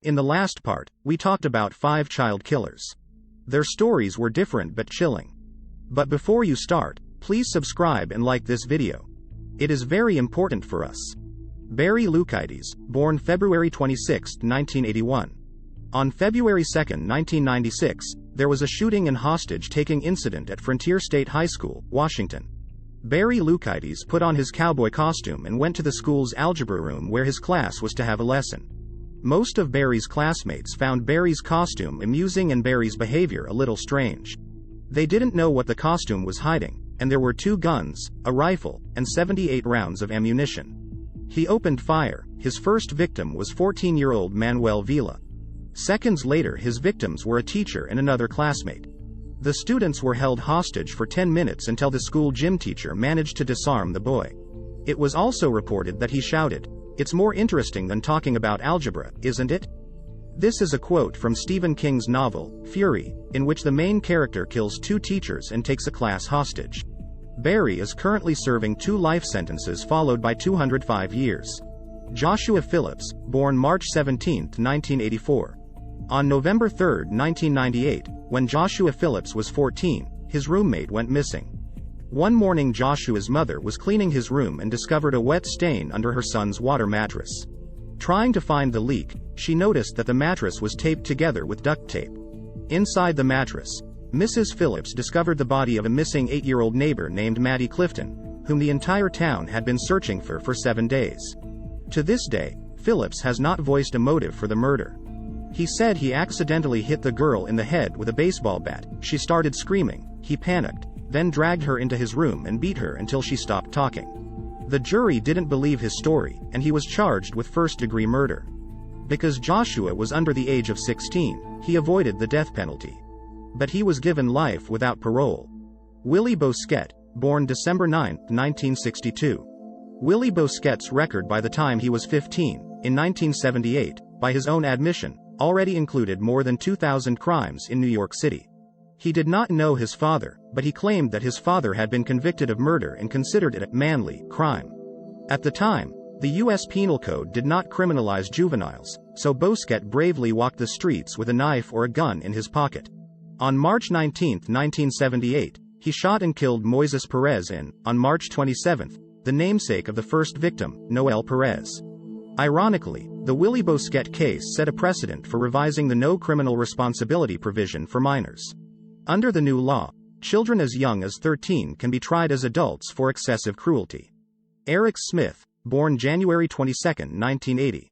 In the last part, we talked about 5 child killers. Their stories were different but chilling. But before you start, please subscribe and like this video. It is very important for us. Barry Lukides, born February 26, 1981. On February 2, 1996, there was a shooting and hostage-taking incident at Frontier State High School, Washington. Barry Lukides put on his cowboy costume and went to the school's algebra room where his class was to have a lesson. Most of Barry's classmates found Barry's costume amusing and Barry's behavior a little strange. They didn't know what the costume was hiding, and there were 2 guns, a rifle, and 78 rounds of ammunition. He opened fire. His first victim was 14-year-old Manuel Vila. Seconds later, his victims were a teacher and another classmate. The students were held hostage for 10 minutes until the school gym teacher managed to disarm the boy. It was also reported that he shouted, "It's more interesting than talking about algebra, isn't it?" This is a quote from Stephen King's novel, Fury, in which the main character kills 2 teachers and takes a class hostage. Barry is currently serving 2 life sentences followed by 205 years. Joshua Phillips, born March 17, 1984. On November 3, 1998, when Joshua Phillips was 14, his roommate went missing. One morning, Joshua's mother was cleaning his room and discovered a wet stain under her son's water mattress. Trying to find the leak, she noticed that the mattress was taped together with duct tape. Inside the mattress, Mrs. Phillips discovered the body of a missing 8-year-old neighbor named Maddie Clifton, whom the entire town had been searching for 7 days. To this day, Phillips has not voiced a motive for the murder. He said he accidentally hit the girl in the head with a baseball bat. She started screaming, he panicked, then dragged her into his room and beat her until she stopped talking. The jury didn't believe his story, and he was charged with first-degree murder. Because Joshua was under the age of 16, he avoided the death penalty. But he was given life without parole. Willie Bosquet, born December 9, 1962. Willie Bosquet's record by the time he was 15, in 1978, by his own admission, already included more than 2,000 crimes in New York City. He did not know his father, but he claimed that his father had been convicted of murder and considered it a manly crime. At the time, the U.S. Penal Code did not criminalize juveniles, so Bosquet bravely walked the streets with a knife or a gun in his pocket. On March 19, 1978, he shot and killed Moises Perez on March 27, the namesake of the first victim, Noel Perez. Ironically, the Willie Bosquet case set a precedent for revising the no criminal responsibility provision for minors. Under the new law, children as young as 13 can be tried as adults for excessive cruelty. Eric Smith, born January 22, 1980.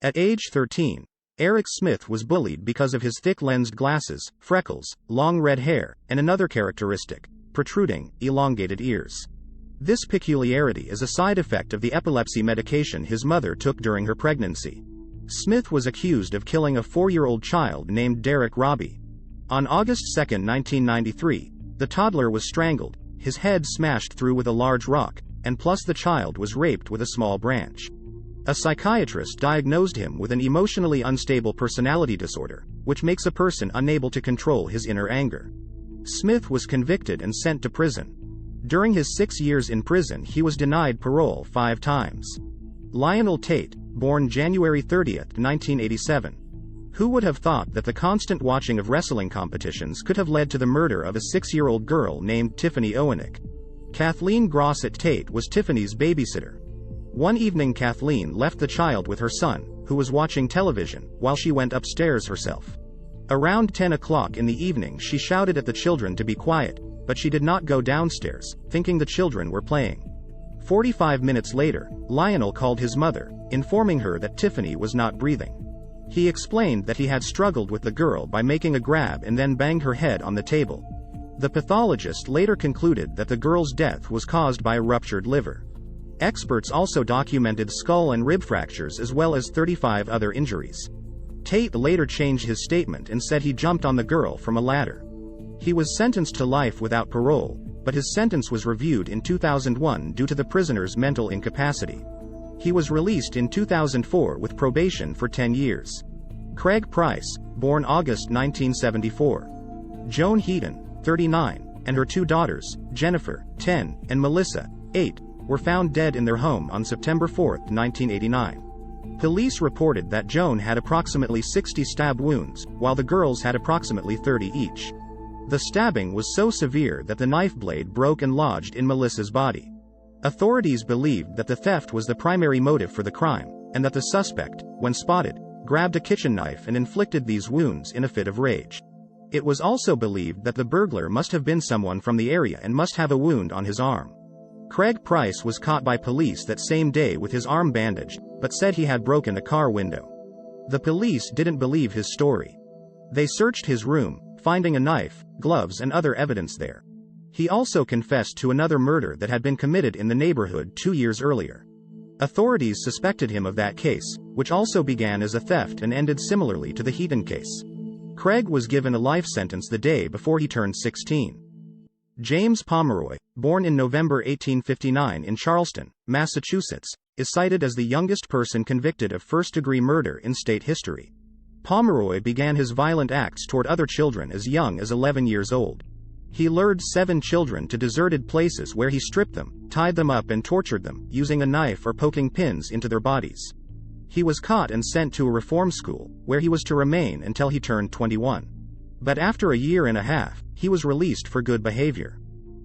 At age 13, Eric Smith was bullied because of his thick-lensed glasses, freckles, long red hair, and another characteristic, protruding, elongated ears. This peculiarity is a side effect of the epilepsy medication his mother took during her pregnancy. Smith was accused of killing a 4-year-old child named Derek Robbie. On August 2, 1993, the toddler was strangled, his head smashed through with a large rock, and plus the child was raped with a small branch. A psychiatrist diagnosed him with an emotionally unstable personality disorder, which makes a person unable to control his inner anger. Smith was convicted and sent to prison. During his 6 years in prison, he was denied parole 5 times. Lionel Tate, born January 30, 1987. Who would have thought that the constant watching of wrestling competitions could have led to the murder of a 6-year-old girl named Tiffany Owanek? Kathleen Grossett Tate was Tiffany's babysitter. One evening, Kathleen left the child with her son, who was watching television, while she went upstairs herself. Around 10 o'clock in the evening, she shouted at the children to be quiet, but she did not go downstairs, thinking the children were playing. 45 minutes later, Lionel called his mother, informing her that Tiffany was not breathing. He explained that he had struggled with the girl by making a grab and then banged her head on the table. The pathologist later concluded that the girl's death was caused by a ruptured liver. Experts also documented skull and rib fractures as well as 35 other injuries. Tate later changed his statement and said he jumped on the girl from a ladder. He was sentenced to life without parole, but his sentence was reviewed in 2001 due to the prisoner's mental incapacity. He was released in 2004 with probation for 10 years. Craig Price, born August 1974. Joan Heaton, 39, and her 2 daughters, Jennifer, 10, and Melissa, 8, were found dead in their home on September 4, 1989. Police reported that Joan had approximately 60 stab wounds, while the girls had approximately 30 each. The stabbing was so severe that the knife blade broke and lodged in Melissa's body. Authorities believed that the theft was the primary motive for the crime, and that the suspect, when spotted, grabbed a kitchen knife and inflicted these wounds in a fit of rage. It was also believed that the burglar must have been someone from the area and must have a wound on his arm. Craig Price was caught by police that same day with his arm bandaged, but said he had broken a car window. The police didn't believe his story. They searched his room, finding a knife, gloves and other evidence there. He also confessed to another murder that had been committed in the neighborhood 2 years earlier. Authorities suspected him of that case, which also began as a theft and ended similarly to the Heaton case. Craig was given a life sentence the day before he turned 16. James Pomeroy, born in November 1859 in Charleston, Massachusetts, is cited as the youngest person convicted of first-degree murder in state history. Pomeroy began his violent acts toward other children as young as 11 years old. He lured 7 children to deserted places where he stripped them, tied them up and tortured them, using a knife or poking pins into their bodies. He was caught and sent to a reform school, where he was to remain until he turned 21. But after a year and a half, he was released for good behavior.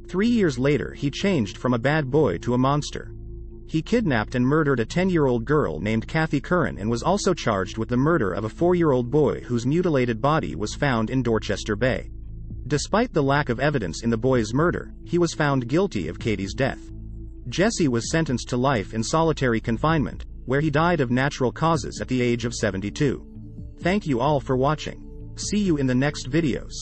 3 years later he changed from a bad boy to a monster. He kidnapped and murdered a 10-year-old girl named Kathy Curran and was also charged with the murder of a 4-year-old boy whose mutilated body was found in Dorchester Bay. Despite the lack of evidence in the boy's murder, he was found guilty of Katie's death. Jesse was sentenced to life in solitary confinement, where he died of natural causes at the age of 72. Thank you all for watching. See you in the next videos.